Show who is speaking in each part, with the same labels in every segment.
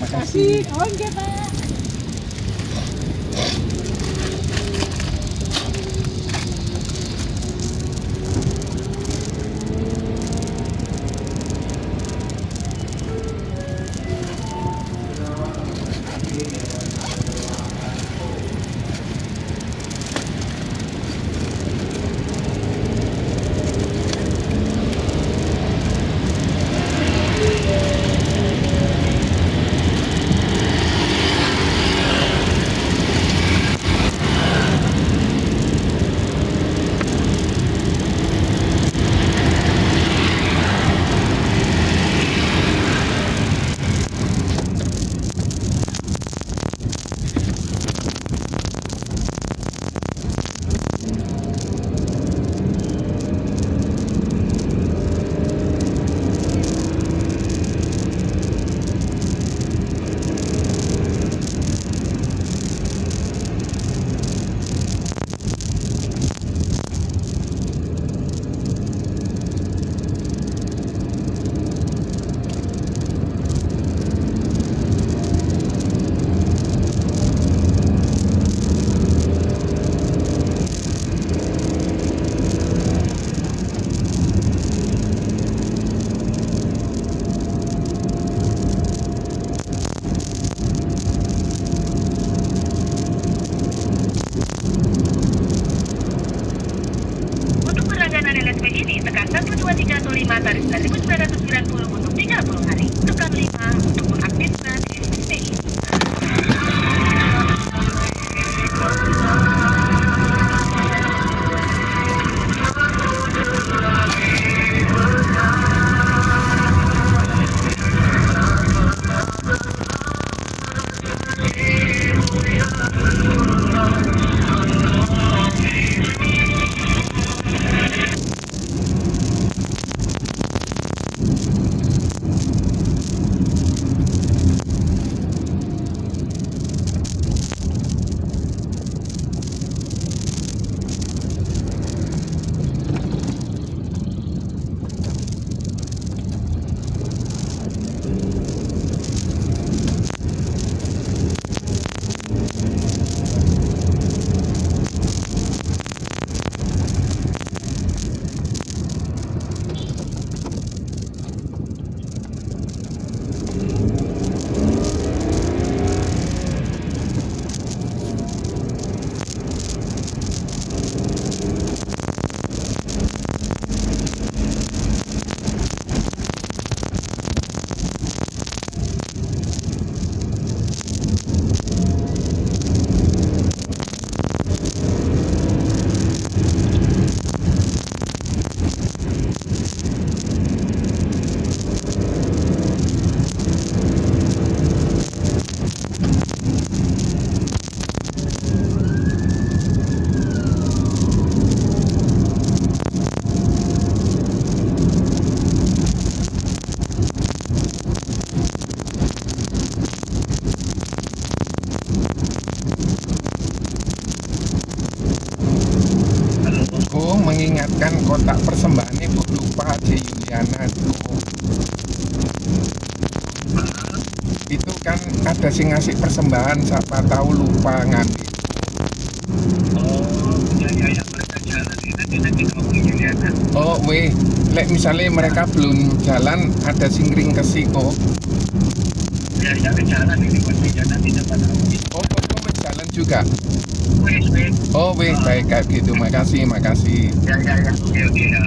Speaker 1: Makasih. Oh, enggak, Pak.
Speaker 2: ini tekan 12315 tarif 9.990 untuk 30 hari. Tekan 5 untuk mengaktifkan STI.
Speaker 3: Mengingatkan kotak persembahan Ibu lupa aja Yuliana tuh. Itu kan ada sing ngasih persembahan, siapa tahu lupa ngambil.
Speaker 4: Oh, ya, mereka jalan nanti ngomongin Juliana.
Speaker 3: Oh, weh, lek misalnya mereka belum jalan, ada sing ring kesi kok.
Speaker 4: Ya, ke jalan ini buat jalan di depan aku.
Speaker 3: Oh, kok weh jalan juga?
Speaker 4: Wes.
Speaker 3: Oh, weh, baik kayak gitu. Makasih.
Speaker 4: Ya. Oke ya.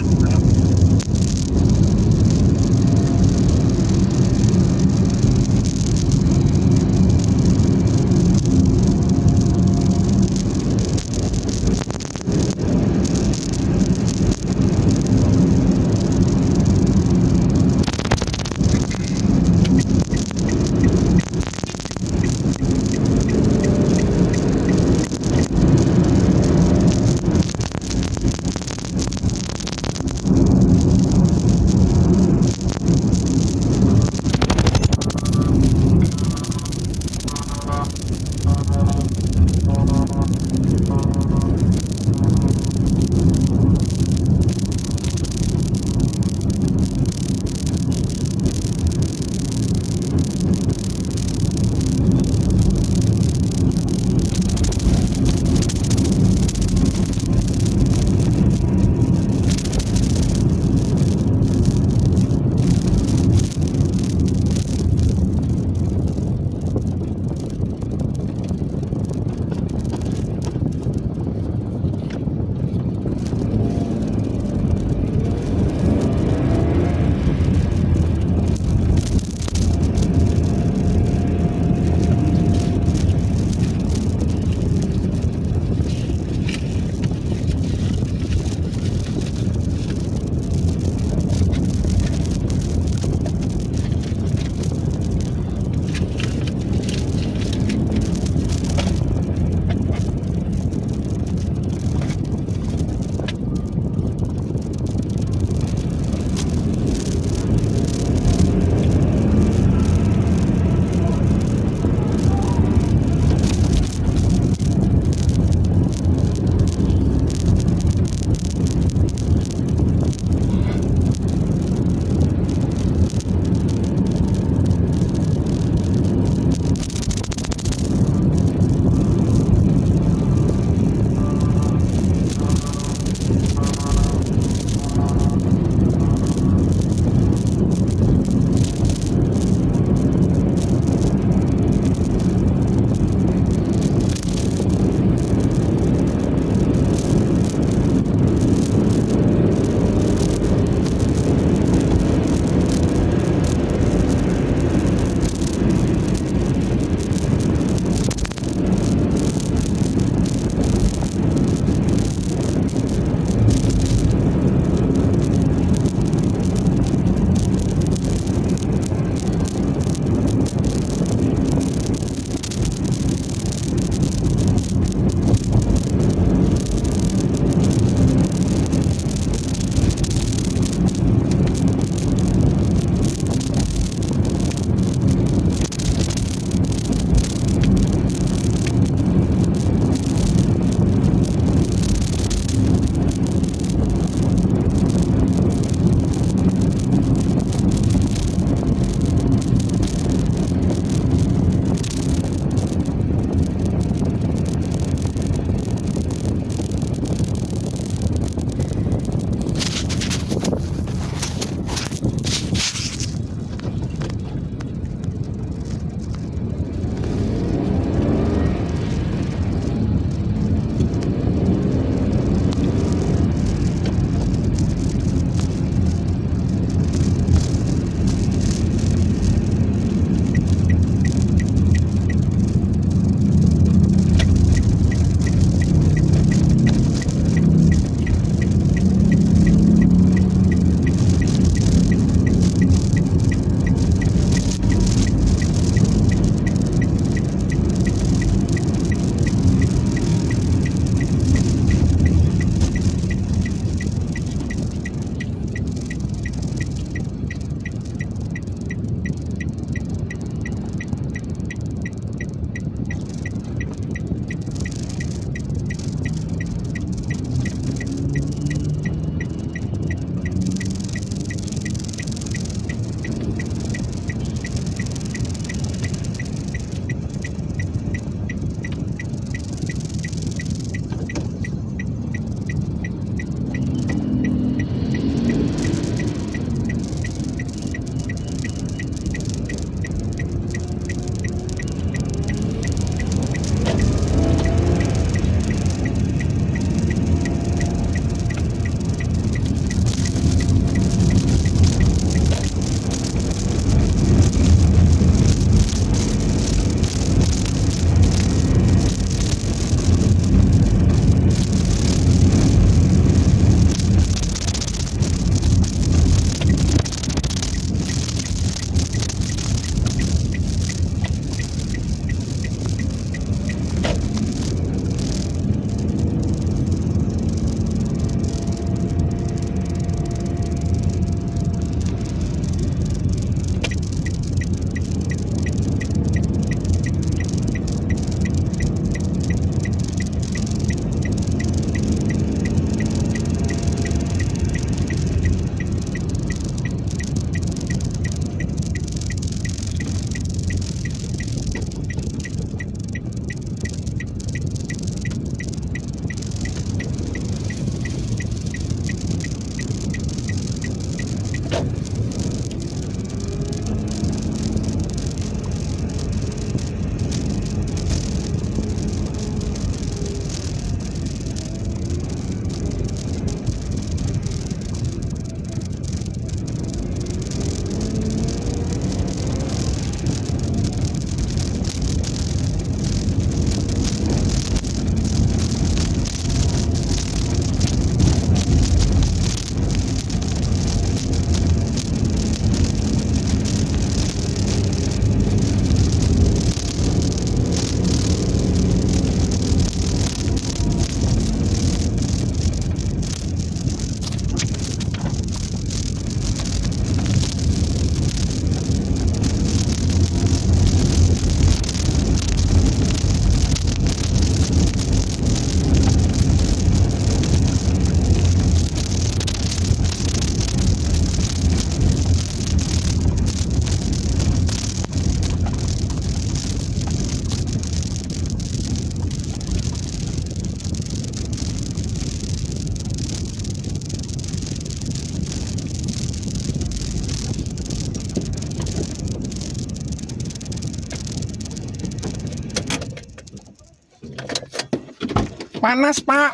Speaker 3: Panas, Pak.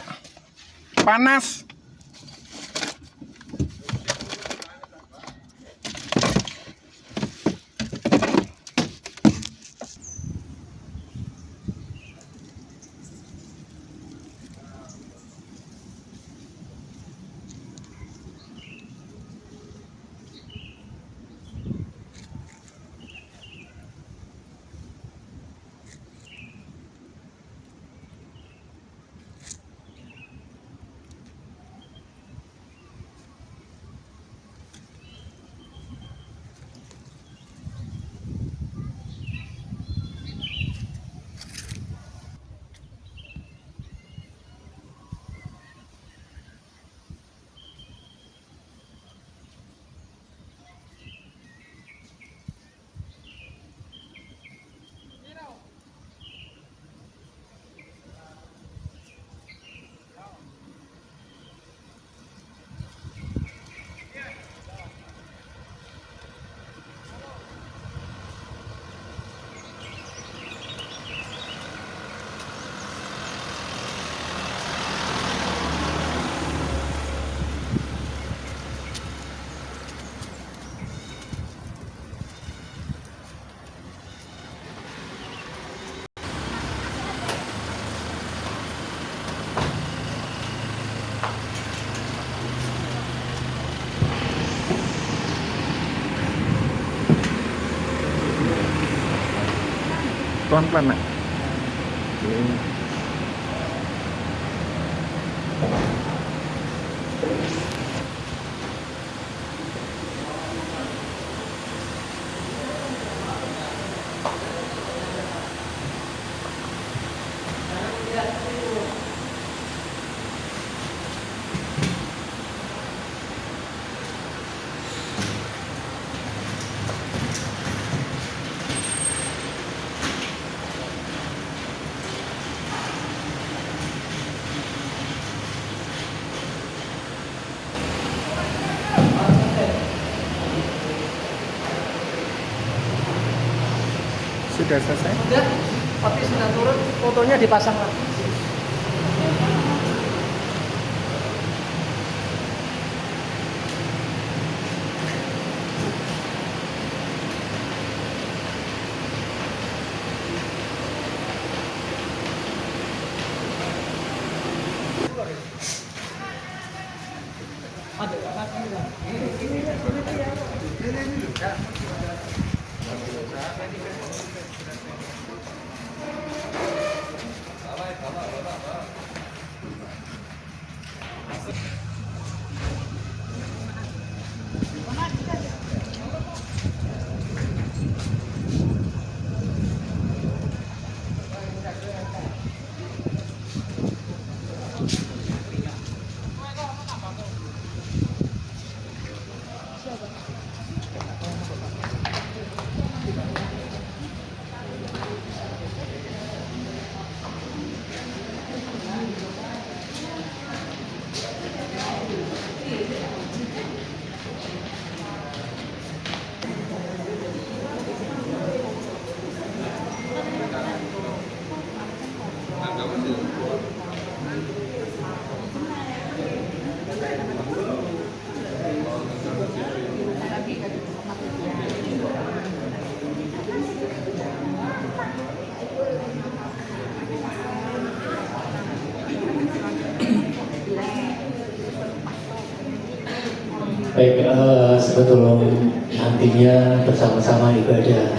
Speaker 3: Panas. Pelan-pelan, Nak. Sudah selesai?
Speaker 5: Sudah, tapi sudah turun, fotonya dipasang lagi.
Speaker 6: Baik, sebetulnya nantinya bersama-sama ibadah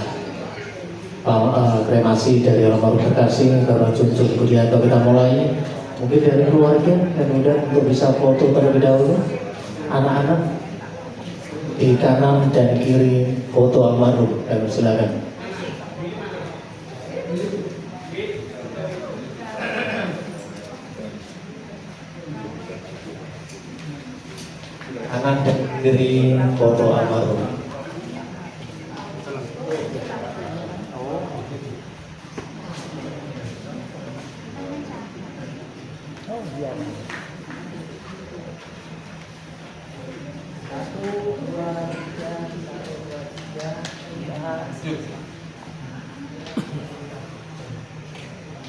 Speaker 6: kremasi dari almarhum terkasih Bapak Junjung Budianto kita mulai. Mungkin dari keluarga dan mudah untuk bisa foto terlebih dahulu. Anak-anak di kanan dan kiri foto almarhum, kami silakan. Kanan dan kiri foto almarhum.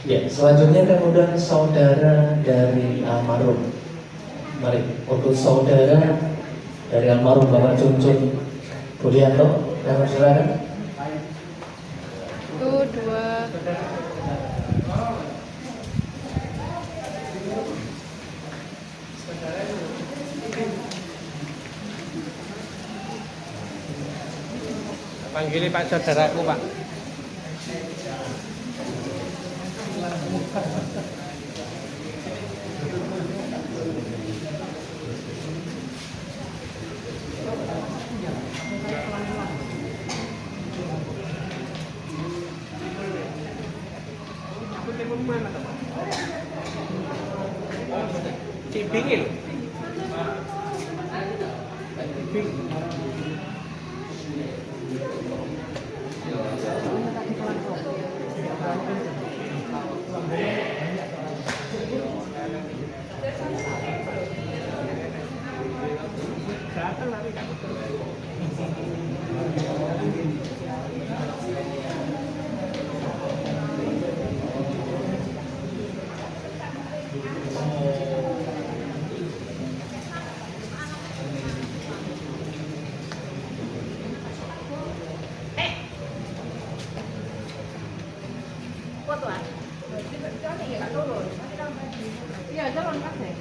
Speaker 6: Ya, selanjutnya kami undang saudara dari almarhum. Mari, untuk saudara dari almarhum Bapak Cuncun Budianto, kami silakan.
Speaker 1: Tuh, dua.
Speaker 5: Panggili Pak saudaraku, Pak. Cibingil.
Speaker 1: Iya, jalan kan nih.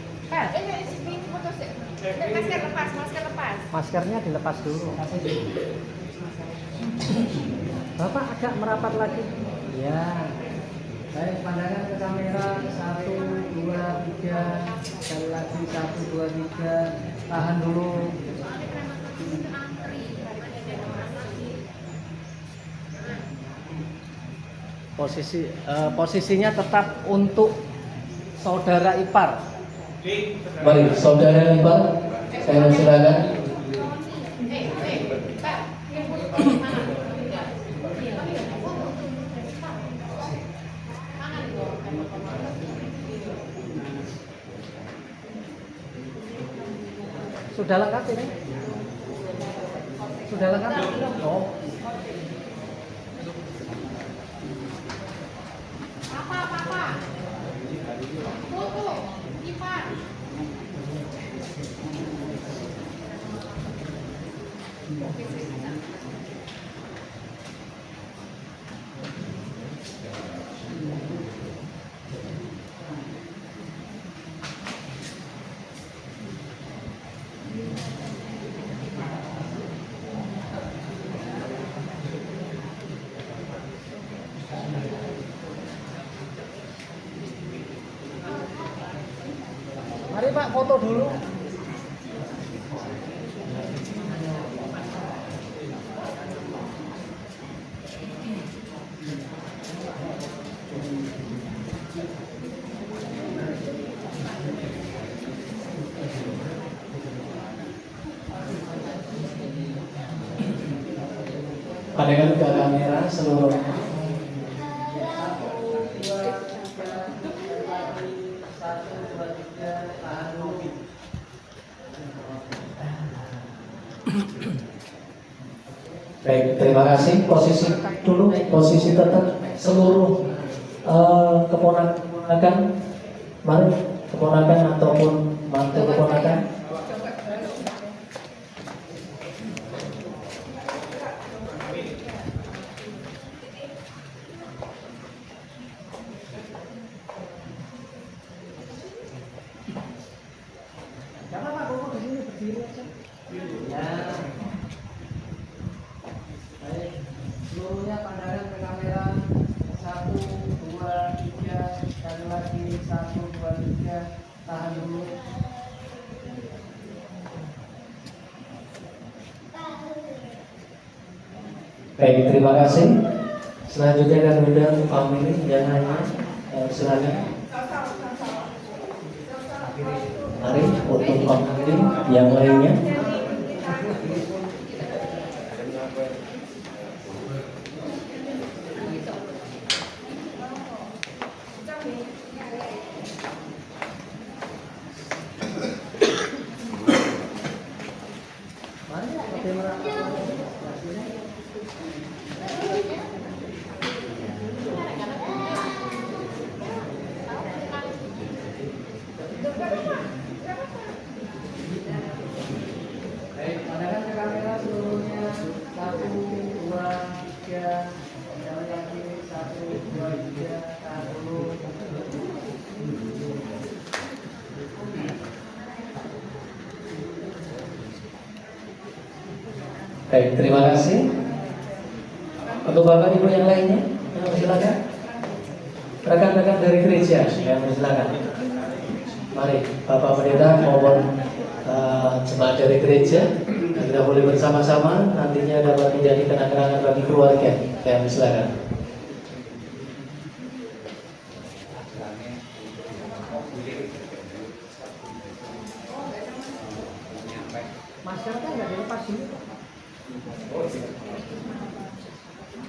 Speaker 1: Masker lepas, masker lepas.
Speaker 5: Maskernya dilepas dulu. Bapak agak merapat lagi. Ya. Baik, pandangan ke kamera 1, 2, 3. Sekali lagi 1, 2, 3. Tahan dulu. Posisinya tetap untuk saudara ipar.
Speaker 6: Mari, saudara ipar, saya silakan.
Speaker 5: Sudah lengkap ini? Sudah lengkap? Oh.
Speaker 1: Apa? Foto, ipar.
Speaker 5: Mari Pak, foto dulu.
Speaker 6: Pandangan ke kamera seluruh. Baik, terima kasih. Posisi dulu, posisi tetap seluruh keponakan, mari keponakan ataupun mantu keponakan.
Speaker 5: Jangan Pak, foto di sini berdiri aja. Ya. Baik, seluruhnya pandangan ke kamera 1, 2, 3. Sekali lagi 1, 2, 3. Tahan dulu.
Speaker 6: Baik, terima kasih. Selanjutnya akan undang family yang lainnya. Silakan. Mari untuk family yang lainnya.
Speaker 5: Mari kamera.
Speaker 6: Baik, terima kasih. Untuk Bapak Ibu yang lainnya, silakan. Rekan-rekan dari gereja, yang silakan. Mari, Bapak Pendeta maupun jemaat dari gereja, kita boleh bersama-sama nantinya dapat menjadi kenang-kenangan bagi keluarga. Yang silakan.
Speaker 5: Masyarakat nggak dilepas ini.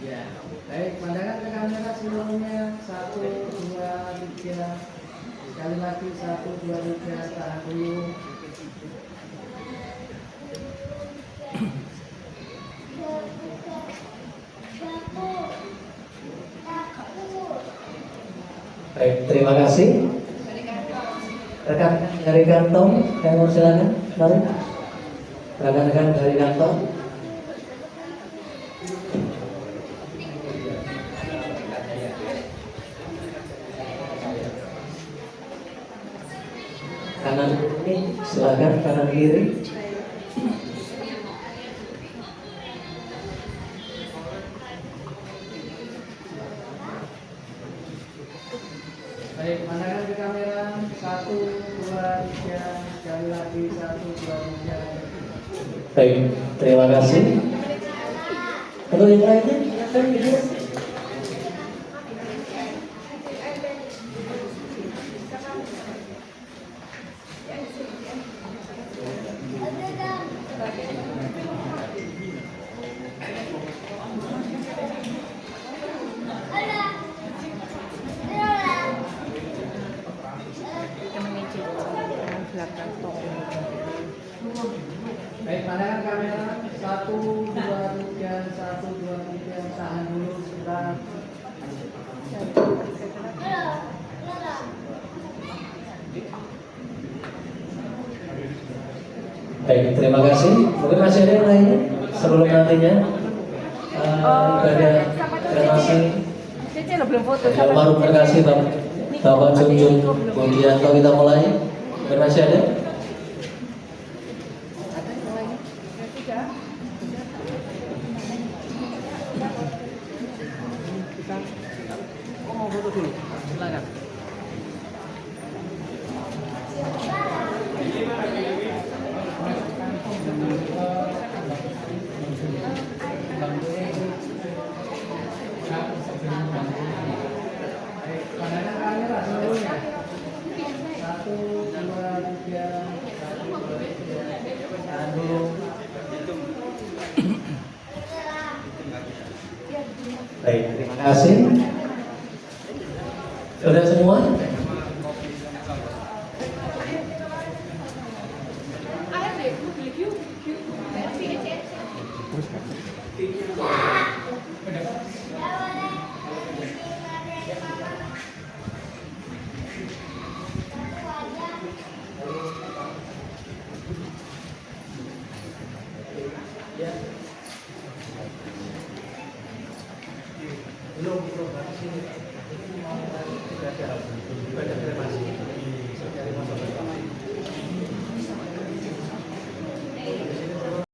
Speaker 5: Ya, baik, pandangan ke kamera seluruhnya 1, 2, 3. Sekali lagi 1, 2, 3, tahan dulu.
Speaker 6: Baik, terima kasih. Rekan dari kantong, yang mau silakan, mari. Rekan-rekan dari kantong. Kanan ini, silakan kanan kiri.
Speaker 5: Baik, pandangan ke kamera 1, 2, 3. Sekali lagi 1, 2, 3.
Speaker 6: Baik, terima kasih. Untuk yang lainnya, silakan gitu.
Speaker 5: Baik, pandangan kamera 1, 2, 3, 1, 2, 3. Tahan dulu sebentar.
Speaker 6: Baik, terima kasih. Mungkin masih ada yang lainnya sebelum nantinya ibadah kremasi.
Speaker 1: Cece lo belum foto.
Speaker 6: Yang baru terkasih Bapak Junjun Budianto kita mulai. Mungkin masih ada?
Speaker 5: Mau foto dulu, silakan. Pandangan kamera seluruhnya 1, 2, 3. Tahan dulu.
Speaker 6: Baik, terima kasih. Sudah semua?
Speaker 1: Ayo deh, beli view.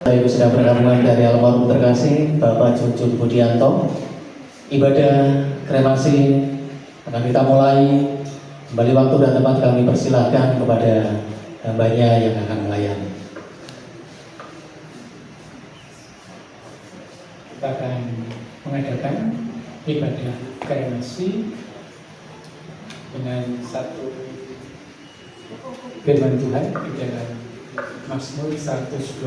Speaker 6: Ibu sudah bergabungan dari almarhum terkasih Bapak Junjun Budianto. Ibadah kremasi akan kita mulai. Kembali waktu dan tempat kami persilahkan kepada hambanya yang akan melayani.
Speaker 7: Kita akan mengadakan ibadah kremasi dengan satu firman Tuhan di dalam Mazmur 121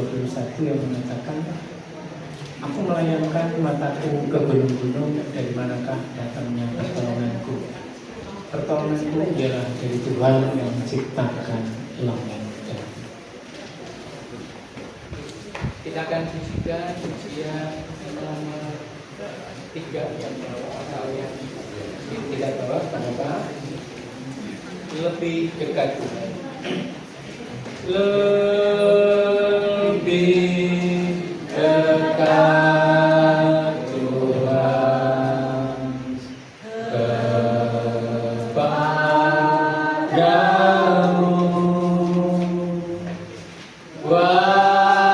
Speaker 7: yang mengatakan, aku melayangkan mataku ke gunung-gunung, dari manakah datangnya pertolonganku? Pertolonganku ialah dari Tuhan yang menciptakan langit dan bumi. Kita akan pujikan pujian nomor 3 yang kalian tidak bawa kenapa? Lebih dekat Tuhan. Lebih dekat Tuhan kepadamu, walau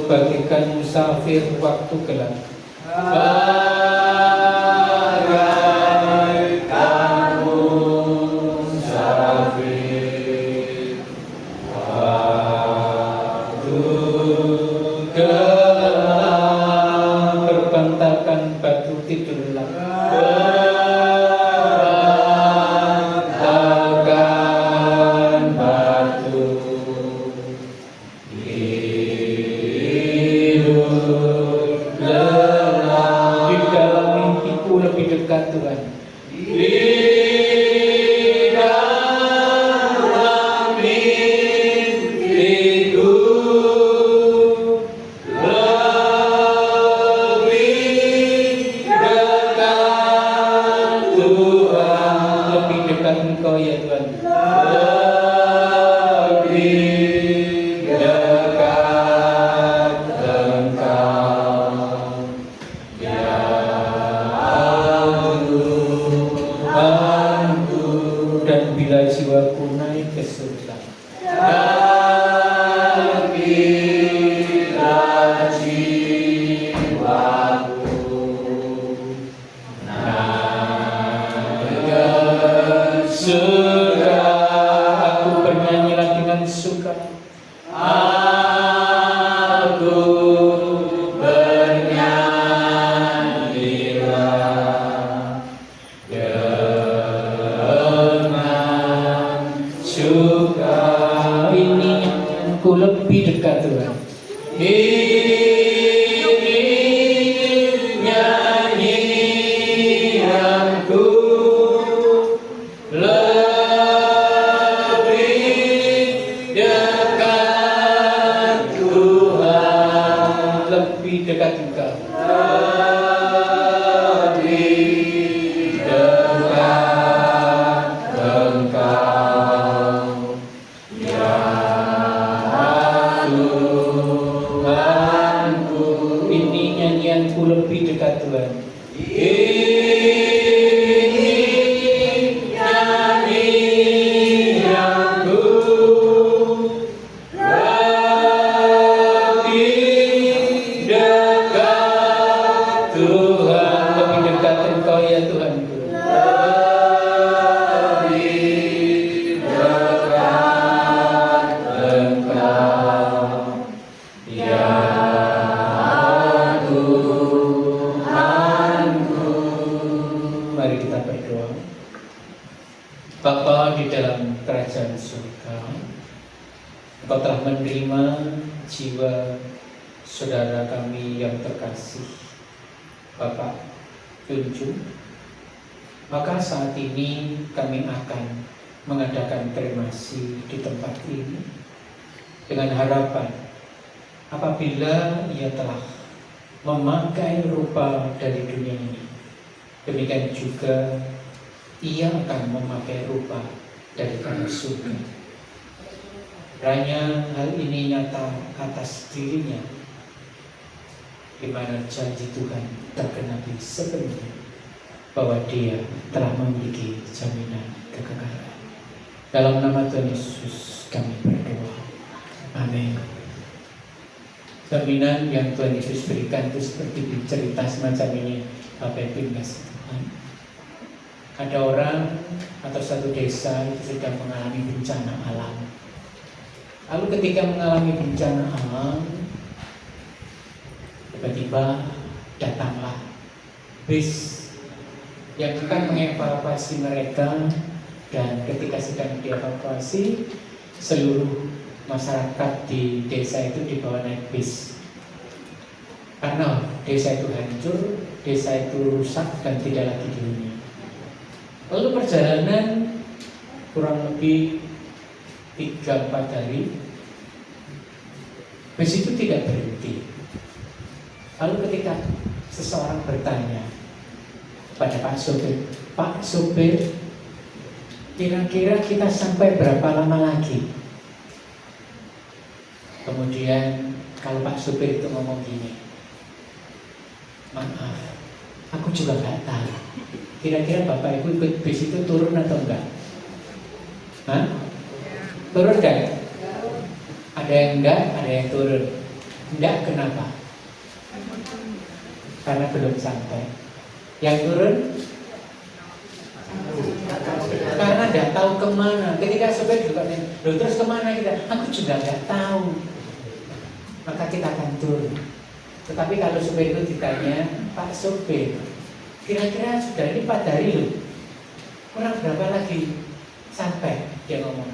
Speaker 7: Bagikan musafir waktu gelap. Berbantahkan batu tidurlah. Berbantahkan batu tidur lelah. Di dalam mimpiku lebih dekat Tuhan. Di dalam mimpiku Engkau ya Tuhan, lebih dekat Engkau ya Tuhanku. Dan bila jiwaku naik ke surga, dan bila jiwaku surga, aku bernyanyilah dengan suka. Aku bernyanyilah dengan suka. Ini aku lebih dekat Tuhan. Ini nyanyianku lebih dekat Tuhan, lebih dekat Engkau, lebih dekat Engkau ya Tuhanku. Ini nyanyianku lebih dekat Tuhan. Mari kita berdoa. Bapa di dalam kerajaan surga, Engkau telah menerima jiwa saudara kami yang terkasih, Bapak Tunjung. Maka saat ini kami akan mengadakan kremasi di tempat ini dengan harapan apabila ia telah memakai rupa dari dunia ini, demikian juga ia akan memakai rupa dari tanah surga. Kiranya hal ini nyata atas dirinya, di mana janji Tuhan tergenapi sepenuhnya bahwa dia telah memiliki jaminan kekekalan. Dalam nama Tuhan Yesus kami berdoa. Amin. Jaminan yang Tuhan Yesus berikan itu seperti cerita semacam ini, Bapak Ibu yang kasih Tuhan. Ada orang atau satu desa itu sedang mengalami bencana alam. Lalu ketika mengalami bencana alam, tiba-tiba datanglah bis yang akan mengevakuasi mereka. Dan ketika sedang dievakuasi, seluruh masyarakat di desa itu dibawa naik bis. Karena desa itu hancur, desa itu rusak dan tidak lagi dihuni. Lalu perjalanan kurang lebih 3-4 hari, bus itu tidak berhenti. Lalu ketika seseorang bertanya pada Pak sopir, kira-kira kita sampai berapa lama lagi? Kemudian kalau Pak sopir itu ngomong gini, maaf, aku juga nggak tahu. Kira-kira Bapak Ibu ikut bis itu turun atau enggak? Hah? Turun kan? Ada yang enggak, ada yang turun. Enggak, kenapa? Karena belum sampai. Yang turun? Karena enggak tahu kemana. Ketika sopir juga nanya, loh terus kemana kita? Aku juga enggak tahu. Maka kita akan turun. Tetapi kalau sopir itu ditanya, Pak sopir, kira-kira sudah ini 4 hari loh, kurang berapa lagi sampai? Dia ngomong,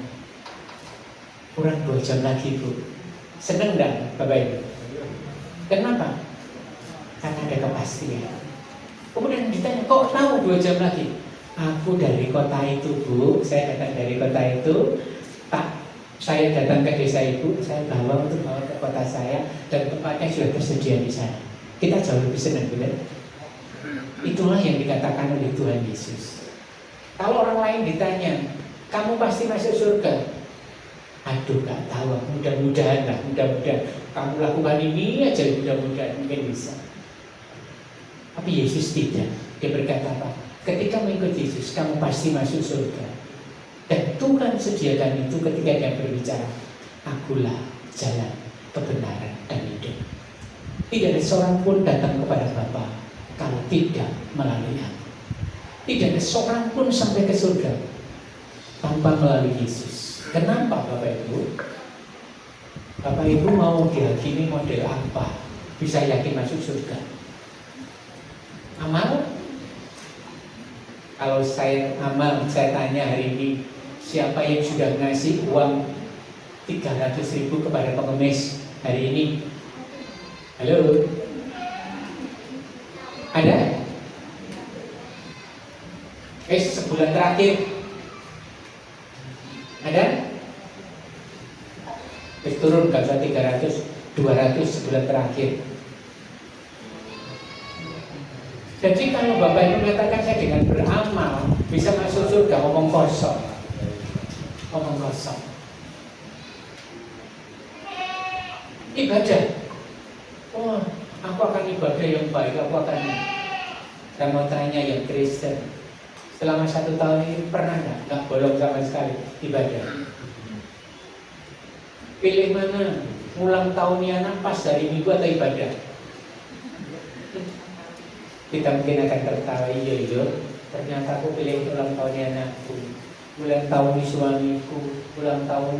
Speaker 7: kurang 2 jam lagi Bu. Seneng enggak Bapak Ibu? Kenapa? Karena ada kepastian. Kemudian ditanya, kok tahu 2 jam lagi? Aku dari kota itu Bu, saya datang dari kota itu. Saya datang ke desa Ibu, saya bawa untuk bawa ke kota saya, dan tempatnya sudah tersedia di sana. Kita jauh lebih senang, benar? Itulah yang dikatakan oleh Tuhan Yesus. Kalau orang lain ditanya, kamu pasti masuk surga? Aduh, gak tahu, mudah-mudahan lah, mudah-mudahan kamu lakukan ini aja, mudah-mudahan mungkin bisa. Tapi Yesus tidak. Dia berkata apa? Ketika mengikut Yesus, kamu pasti masuk surga. Dan Tuhan sediakan itu ketika Dia berbicara, akulah jalan, kebenaran, dan hidup. Tidak ada seorang pun datang kepada Bapa kalau tidak melalui aku. Tidak ada seorang pun sampai ke surga tanpa melalui Yesus. Kenapa Bapak Ibu? Bapak Ibu mau dihakimi model apa? Bisa yakin masuk surga? Amal? Kalau saya amal, saya tanya hari ini, siapa yang sudah ngasih uang 300.000 kepada pengemis hari ini? Halo? Ada? Sebulan terakhir ada? Turun gak usah 300, 200 sebulan terakhir. Jadi kalau Bapak Ibu mengatakan saya dengan beramal bisa masuk surga, ngomong kosong. Ngomong kosong. Ibadah. Oh, aku akan ibadah yang baik, saya mau tanya yang Kristen, selama 1 tahun ini pernah nggak bolong sama sekali ibadah? Pilih mana? Ulang tahunnya anak pas dari minggu atau ibadah? Kita mungkin akan tertawa, iya, ternyata aku pilih ulang tahunnya anakku, ulang tahun suamiku, ulang tahun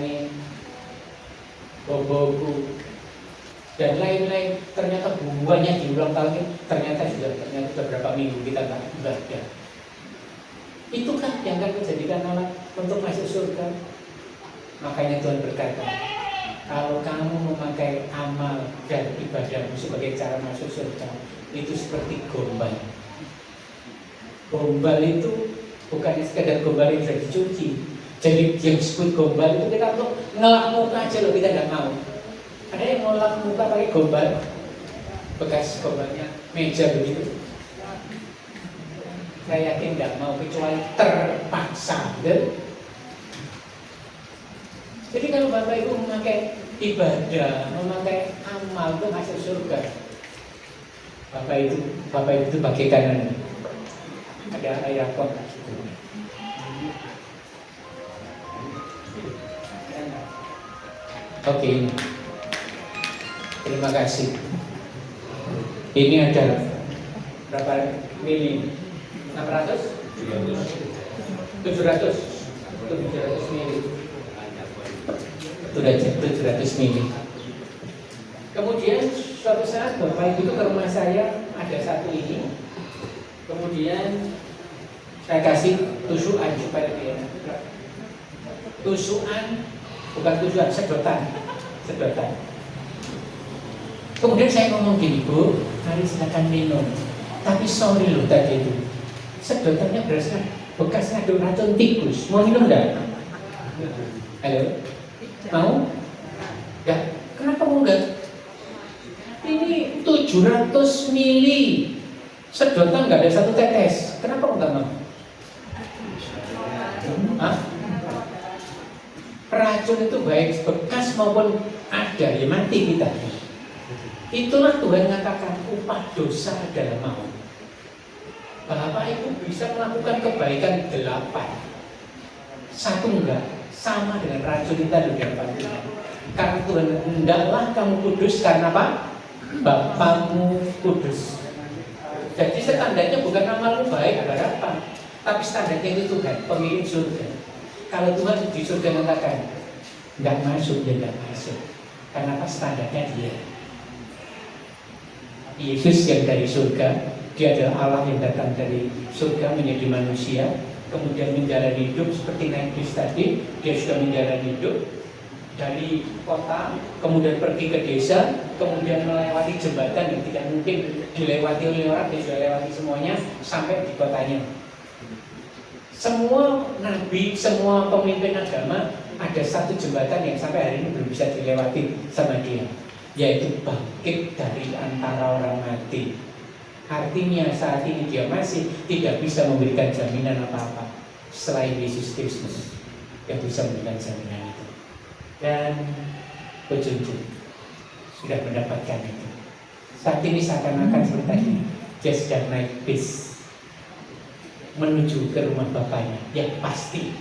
Speaker 7: boboku, dan lain-lain. Ternyata banyak di ulang tahun ini, ternyata beberapa minggu kita nggak ibadah. Itu kan yang akan menjadikan anak untuk masuk surga. Makanya Tuhan berkata, kalau kamu memakai amal dan ibadahmu sebagai cara masuk surga, itu seperti gombal. Gombal itu bukan sekedar gombal yang sudah dicuci. Jadi yang disebut gombal itu kita untuk ngelak muka aja loh, kita nggak mau. Ada yang ngelak muka pakai gombal, bekas gombalnya meja begitu. Saya yakin nggak mau, kecuali terpaksa. Jadi kalau Bapak Ibu memakai ibadah, memakai amal itu masuk surga. Bapak Ibu itu bagaikan ada air apa? Oke, terima kasih. Ini ada berapa mili? 600? 700 mili. Sudah 700 mili. Kemudian suatu saat Bapak Ibu itu ke rumah saya, ada satu ini. Kemudian saya kasih tusukan supaya dia. Tusukan, bukan tusukan, sedotan. Kemudian saya ngomong gini, Bu, mari silakan minum. Tapi sorry loh tadi itu, sedotannya berasnya bekas ngandung racun tikus. Mau minum enggak? Halo? Mau? Ya, kenapa mau enggak? Ini 700 mili sedotan nggak ada satu tetes. Kenapa enggak mau? Hah? Racun itu baik bekas maupun ada, ya mati kita. Itulah Tuhan mengatakan upah dosa adalah maut. Bapak Ibu bisa melakukan kebaikan 8, 1 enggak, sama dengan racun kita di hadapan Tuhan. Karena Tuhan, hendaklah kamu kudus karena apa? Bapamu kudus. Jadi standarnya bukan amalmu baik ada apa, tapi standarnya itu Tuhan, pemilik surga. Kalau Tuhan di surga mengatakan enggak masuk, ya enggak masuk. Karena apa? Standarnya dia. Yesus yang dari surga, dia adalah Allah yang datang dari surga menjadi manusia, kemudian menjalani hidup seperti naik bis tadi. Dia sudah menjalani hidup dari kota, kemudian pergi ke desa, kemudian melewati jembatan yang tidak mungkin dilewati oleh orang. Dia sudah lewati semuanya sampai di kotanya. Semua nabi, semua pemimpin agama ada satu jembatan yang sampai hari ini belum bisa dilewati sama dia, yaitu bangkit dari antara orang mati. Artinya saat ini dia masih tidak bisa memberikan jaminan apa-apa selain Yesus Kristus yang bisa memberikan jaminan itu. Dan Kojunjun sudah mendapatkan itu. Saat ini seakan-akan seperti tadi, dia sedang naik bis menuju ke rumah bapaknya yang pasti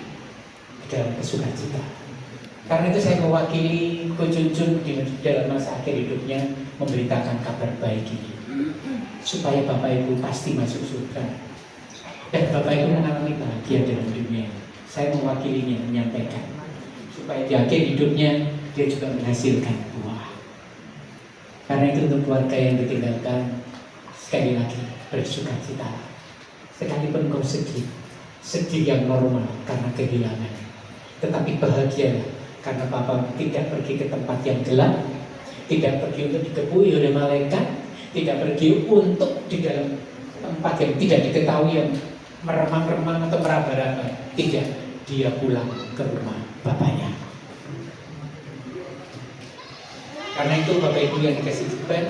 Speaker 7: dalam kesukacita. Karena itu saya mewakili Kojunjun di dalam masa akhir hidupnya memberitakan kabar baik ini, supaya Bapak Ibu pasti masuk surga dan Bapak Ibu mengalami bahagia dalam dunia. Saya mewakilinya menyampaikan supaya di akhir hidupnya dia juga menghasilkan buah. Karena itu untuk keluarga yang ditinggalkan, sekali lagi bersukacita. Sekalipun kau sedih yang normal karena kehilangan, tetapi bahagialah karena Bapak tidak pergi ke tempat yang gelap, tidak pergi untuk dikepui oleh malaikat, tidak pergi untuk di dalam tempat yang tidak diketahui yang meremang-remang atau meraba-raba. Tidak, dia pulang ke rumah Bapaknya. Karena itu Bapak Ibu yang dikasih Tuhan,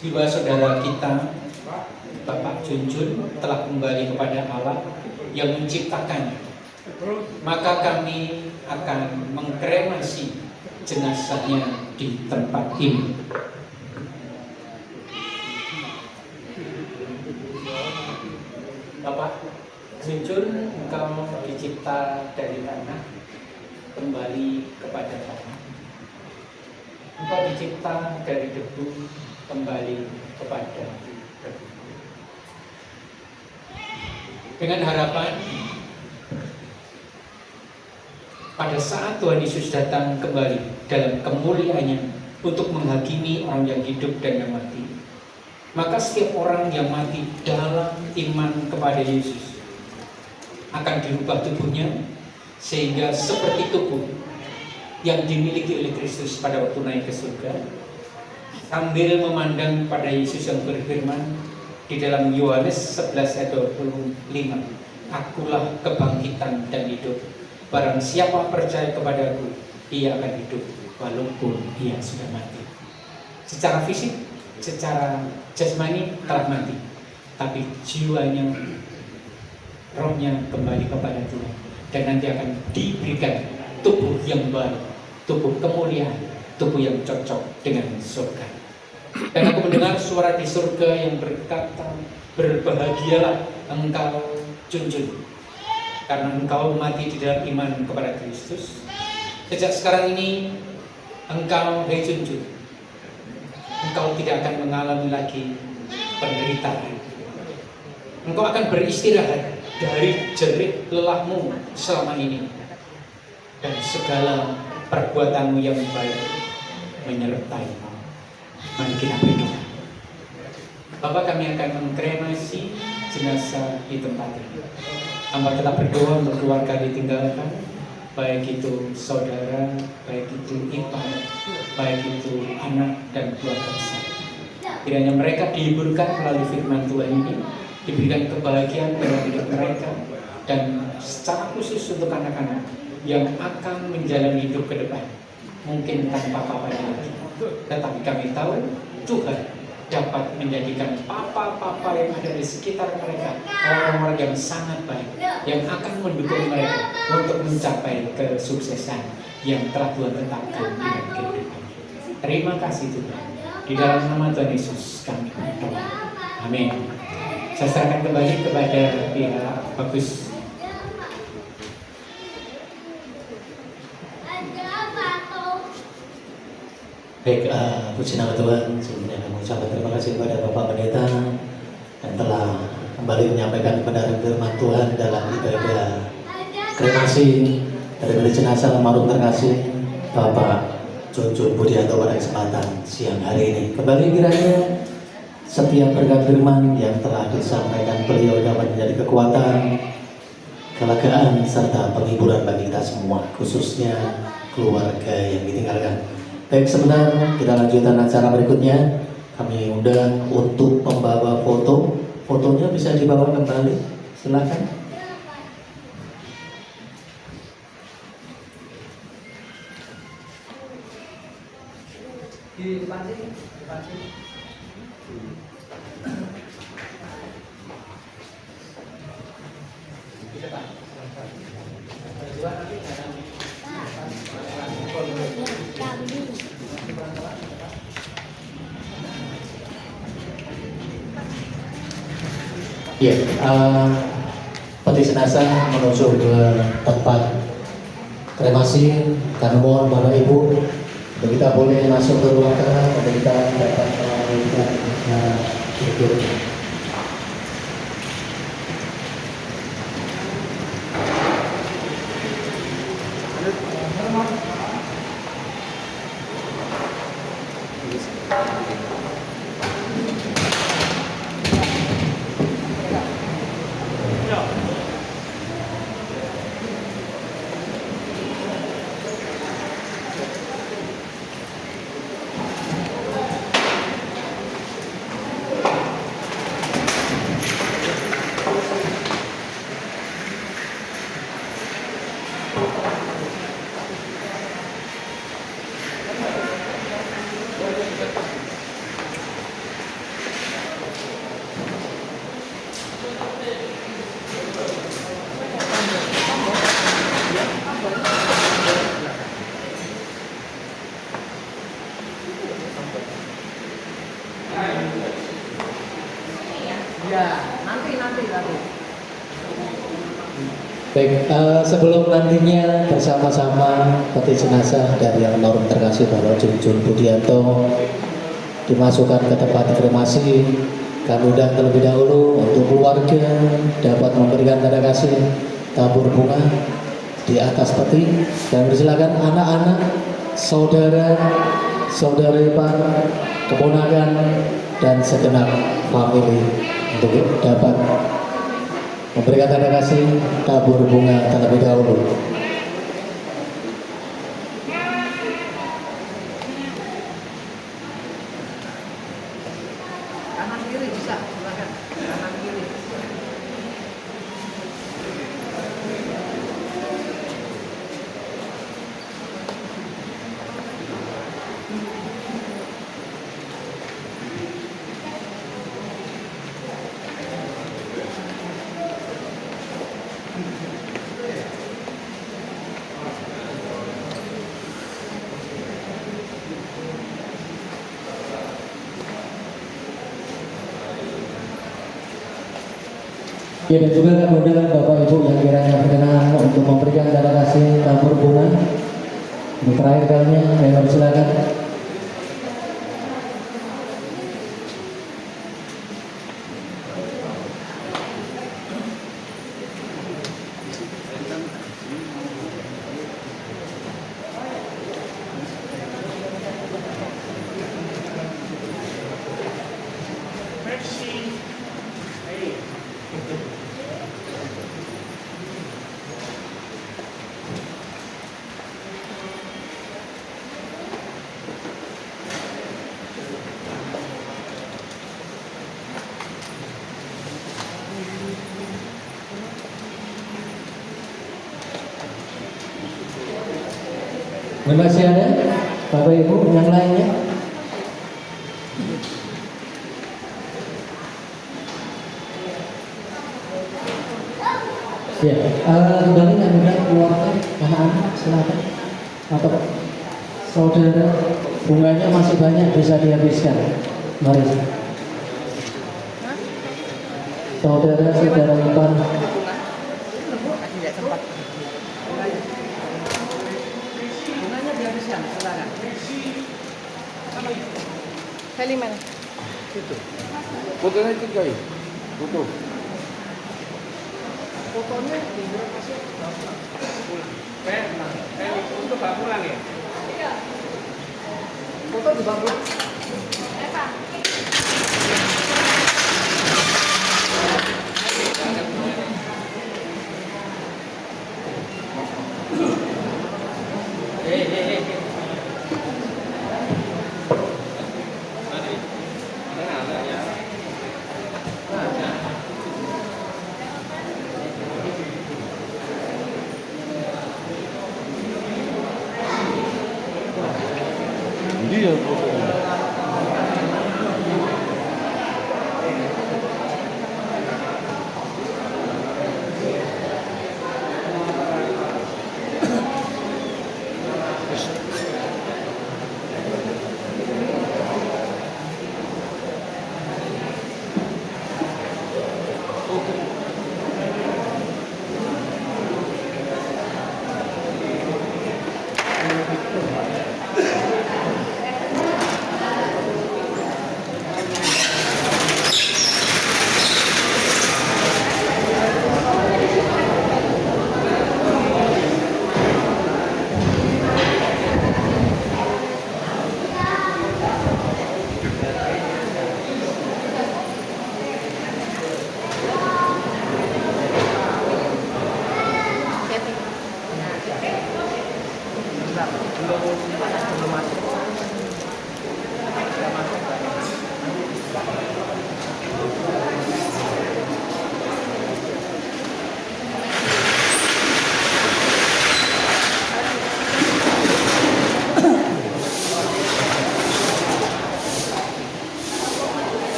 Speaker 7: jiwa saudara kita Bapak Junjun telah kembali kepada Allah yang menciptakannya. Maka kami akan mengkremasi jenazahnya di tempat ini. Bapak Junjun, engkau dicipta dari tanah, kembali kepada tanah. Engkau dicipta dari debu, kembali kepada debu. Dengan harapan pada saat Tuhan Yesus datang kembali dalam kemuliaannya untuk menghakimi orang yang hidup dan yang mati, maka setiap orang yang mati dalam iman kepada Yesus akan dirubah tubuhnya sehingga seperti tubuh yang dimiliki oleh Kristus pada waktu naik ke surga, sambil memandang pada Yesus yang berfirman di dalam Yohanes 11 ayat 25, akulah kebangkitan dan hidup. Barang siapa percaya kepadaku, ia akan hidup walaupun ia sudah mati. Secara fisik, secara jasmani telah mati, tapi jiwanya, rohnya kembali kepada Tuhan, dan nanti akan diberikan tubuh yang baru, tubuh kemuliaan, tubuh yang cocok dengan surga. Dan aku mendengar suara di surga yang berkata, berbahagialah engkau Junjun, karena engkau mati di dalam iman kepada Kristus. Sejak sekarang ini engkau, hai Junjun, engkau tidak akan mengalami lagi penderitaan. Engkau akan beristirahat dari jerit lelahmu selama ini, dan segala perbuatanmu yang baik menyertai. Mari kita berdoa. Bapak, kami akan mengkremasi jenazah di tempat ini. Hamba telah berdoa untuk keluarga ditinggalkan, baik itu saudara, baik itu ipar, baik itu anak dan keluarga besar. Kiranya mereka dihiburkan melalui firman Tuhan ini, diberikan kebahagiaan dalam hidup mereka, dan secara khusus untuk anak-anak yang akan menjalani hidup ke depan, mungkin tanpa papanya lagi. Tetapi kami tahu Tuhan dapat menjadikan papa-papa yang ada di sekitar mereka orang-orang yang sangat baik, yang akan mendukung mereka untuk mencapai kesuksesan yang telah Tuhan tetapkan di dalam kehidupan. Terima kasih Tuhan. Di dalam nama Tuhan Yesus kami berdoa. Amin. Saya serahkan kembali kepada pihak Bagus.
Speaker 6: Baik, puji nama Tuhan. Sebelumnya kami ucapkan terima kasih kepada Bapak Pendeta yang telah kembali menyampaikan kepada firman Tuhan dalam ibadah kremasi dari jenazah almarhum terkasih Bapak Junjun Budianto pada kesempatan siang hari ini. Kembali kiranya setiap berkat firman yang telah disampaikan beliau dapat menjadi kekuatan, kelegaan, serta penghiburan bagi kita semua, khususnya keluarga yang ditinggalkan. Baik, sebentar kita lanjutkan acara berikutnya. Kami undang untuk membawa foto. Fotonya bisa dibawa kembali, silakan.
Speaker 5: Di depan sini, depan sini. Di depan. Dua nanti ada.
Speaker 6: Ya, peti jenazah menuju ke tempat kremasi. Kami mohon Bapak Ibu, kita boleh masuk ke ruang tengah, kita dapat melakukan berikut. Baik, sebelum nantinya bersama-sama peti jenazah dari almarhum terkasih Bapak Junjun Budianto dimasukkan ke tempat kremasi, kami undang terlebih dahulu untuk keluarga dapat memberikan tanda kasih tabur bunga di atas peti, dan bersilakan anak-anak, saudara, saudari ipar, keponakan, dan segenap famili untuk dapat memberikan tanda kasih tabur bunga terlebih dahulu.
Speaker 5: Kanan kiri bisa, silakan. Kanan kiri.
Speaker 6: Ya, dan juga kami undang Bapak Ibu yang kiranya berkenan untuk memberikan tanda kasih tabur bunga. Ini terakhir kalinya, yang silakan. Masih ada Bapak Ibu yang lainnya? Ya, kembali Anda keluarga, anak-anak silakan. Atau saudara, bunganya masih banyak bisa dihabiskan. Mari. Saudara-saudara Ipan.
Speaker 1: Tidak sempat. Bunganya dihabiskan, silakan. Kali mana?
Speaker 3: Itu. Fotonya itu guys. Foto.
Speaker 1: Fotonya di kasih.
Speaker 7: Untuk Pak pulang ya?
Speaker 1: Iya. Foto di bawah. Eva.
Speaker 3: Dia foto.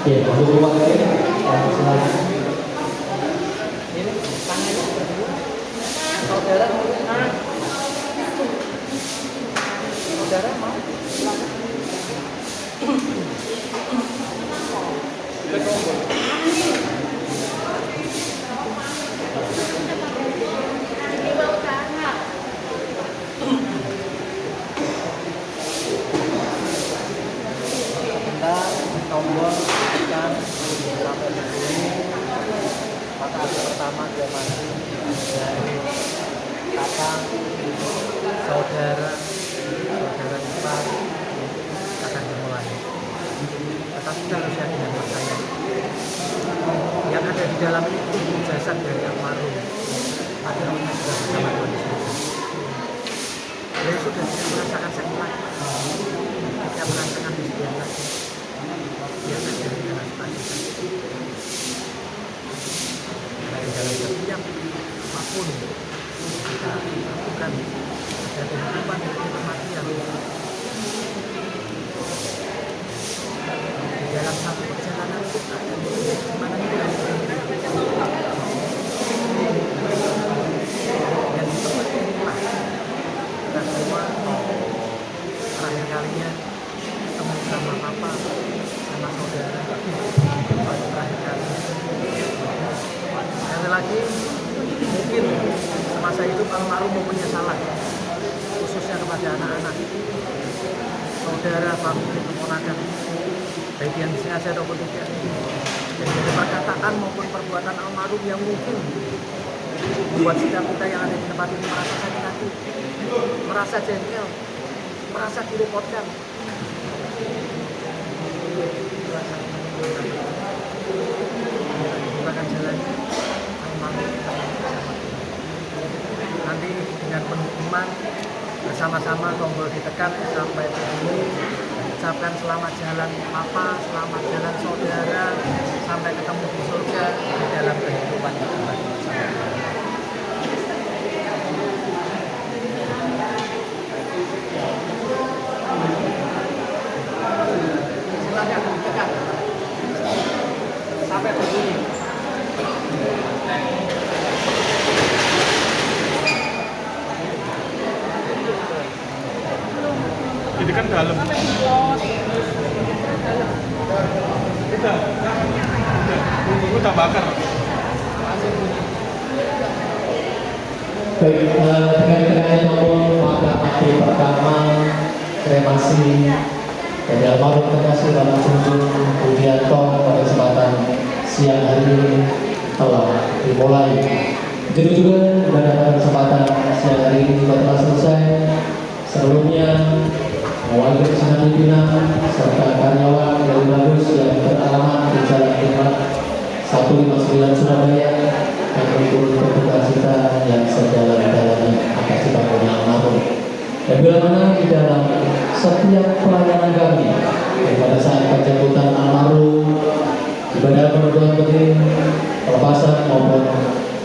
Speaker 6: Ya, untuk keluarga silakan.
Speaker 1: Ini tangannya berdua. Saudara mau? Saudara mau? Silakan.
Speaker 5: Tombol tekan sampai di sini, maka pertama dia mati dari kata saudara ipar akan dimulai. Tetapi kalau saya tidak percaya, yang ada di dalam itu jasad dari almarhum akhirnya sudah bersama Tuhan Yesus. Dia sudah tidak merasakan sakit lagi, tidak merasakan kesedihan lagi. Dia terjadi dengan sukacita. Dari dalam setiap apapun kita lakukan ada kehidupan dan kematian. Di dalam satu perjalanan kita di mana kita dan seperti inilah kita semua terakhir kalinya ketemu sama papa, sama saudara, waktu terakhir kali. Sekali lagi, mungkin semasa hidup almarhum mempunyai salah, khususnya kepada anak-anak, saudara, famili, keponakan, baik yang sengaja ataupun tidak. Dan dari perkataan maupun perbuatan almarhum yang mungkin membuat setiap kita yang ada di tempat ini merasa sakit hati, merasa jengkel, merasa direpotkan. Gunakan jalannya nanti dengan penuh iman bersama-sama tombol ditekan sampai ke sini. Ucapkan selamat jalan papa, selamat jalan saudara, sampai ketemu di surga di dalam kehidupan yang abadi.
Speaker 3: Jadi kan dalam. Udah bakar.
Speaker 6: Baik, terkait nomor pada hari pertama kremasi dari almarhum terkasih Bapak Junjung Budianto pada kesempatan siang hari ini telah dimulai. Begitu juga pada kesempatan siang hari ini juga telah selesai. Sebelumnya, mewakili persidangan pimpinan serta karyawan dari Bagus yang beralamat di Jalan Hikmat 159 Surabaya yang berikut berduka cita yang sedalam-dalamnya atas dibangunnya almarhum. Dan bila mana di dalam setiap pelayanan kami, pada saat penjemputan almarhum, ibadah penutupan peti, pelepasan maupun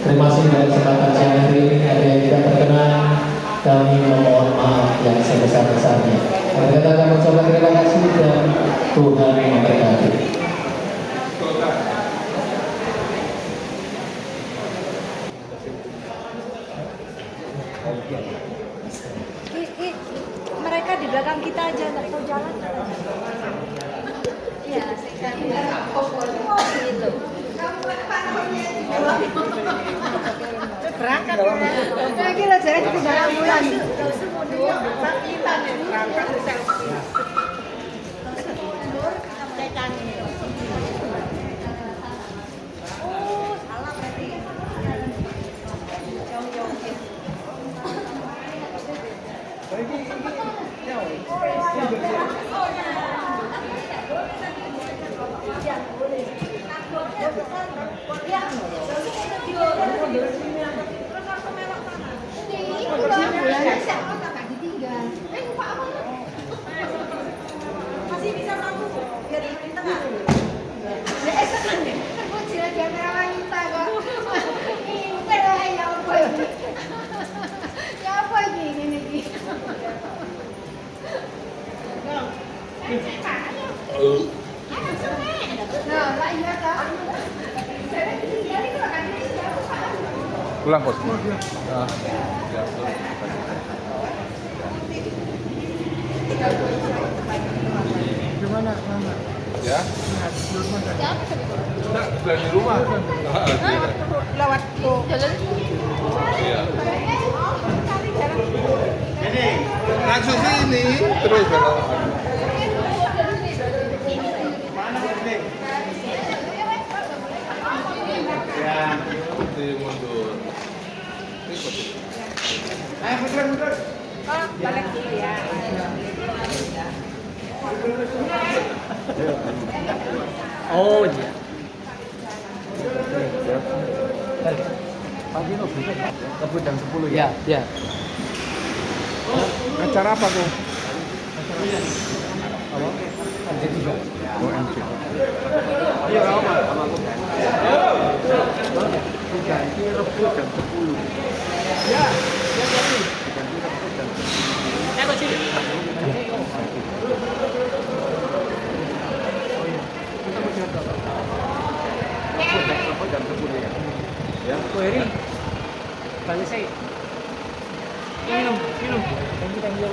Speaker 6: kremasi dari kesempatan siang hari ini ada yang tidak terkenal, kami memohon maaf yang sebesar-besarnya. Kami katakan mengucapkan terima kasih dan Tuhan memberkati.
Speaker 8: Mereka di belakang kita aja nggak tahu jalan. Iya, gitu. Berangkat ya. Saya kira jadi tidak ambulan. Oh, salah berarti. Masih bisa mampu biar di tengah. Ya esok kan kunci lagi kamera wanita kok. Ini ada ya apa ini? Ya apa ini? Nah, lah iya kan?
Speaker 3: Pulang bos.
Speaker 1: Gimana?
Speaker 3: Ya. Sudah di rumah.
Speaker 8: Lewat tuh jalan.
Speaker 3: Iya. Ini langsung sini terus belok. Ya, mundur.
Speaker 1: Ayo mundur.
Speaker 8: Oh, balik dulu ya.
Speaker 1: Oh iya. Pagi lo bisa kebut jam 10 ya? Ya.
Speaker 3: Acara apa tuh?
Speaker 1: Apa? MC juga.
Speaker 3: Oh, MC.
Speaker 1: Iya, sama aku. Diganti rebut jam 10. Ya, ya tadi. Diganti rebut jam 10. Apa sih? Jam 10 ya. Ya. Ko Eri. Balik saya. Minum. Thank you.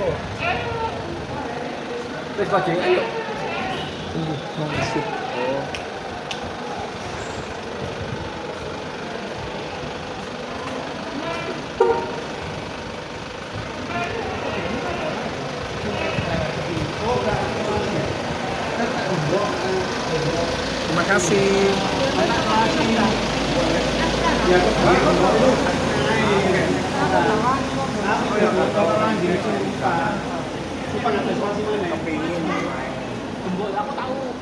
Speaker 1: Terus baju ayo. Makasih. Oh.
Speaker 3: Terima kasih.
Speaker 1: Aku tahu.